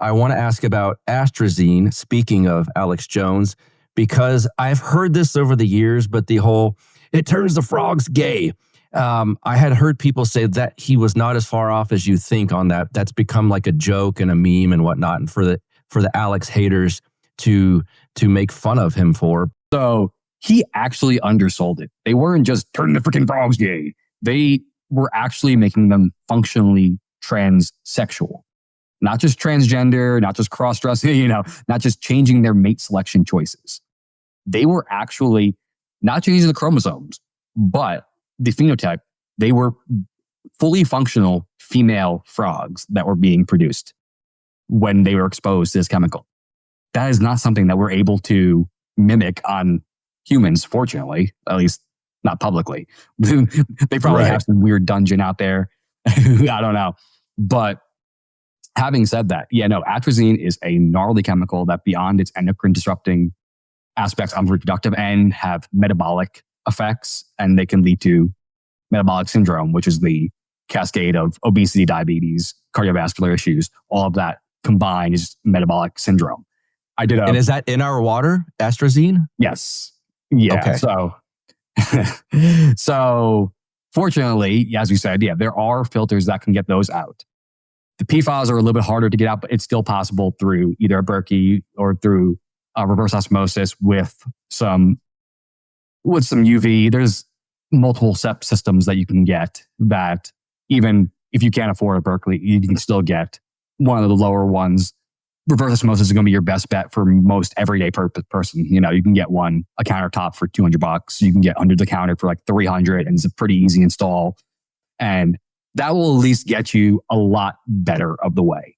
I want to ask about atrazine, speaking of Alex Jones, because I've heard this over the years, but the whole, it turns the frogs gay. I had heard people say that he was not as far off as you think on that. That's become like a joke and a meme and whatnot. And for the Alex haters to make fun of him for. So he actually undersold it. They weren't just turning the freaking frogs gay. They were actually making them functionally transsexual. Not just transgender, not just cross-dressing, not just changing their mate selection choices. They were actually not changing the chromosomes, but the phenotype. They were fully functional female frogs that were being produced when they were exposed to this chemical. That is not something that we're able to mimic on humans, fortunately, at least not publicly. They probably have some weird dungeon out there. I don't know. But having said that, atrazine is a gnarly chemical that beyond its endocrine disrupting aspects on the reproductive end have metabolic effects, and they can lead to metabolic syndrome, which is the cascade of obesity, diabetes, cardiovascular issues. All of that combined is metabolic syndrome. And is that in our water, atrazine? Yes. Yeah. Okay. So fortunately, as we said, there are filters that can get those out. The PFAS are a little bit harder to get out, but it's still possible through either a Berkey or through reverse osmosis with some UV. There's multiple SEP systems that you can get that even if you can't afford a Berkeley, you can still get one of the lower ones. Reverse osmosis is going to be your best bet for most everyday person. You can get a countertop for $200. You can get under the counter for like $300, and it's a pretty easy install. And that will at least get you a lot better of the way.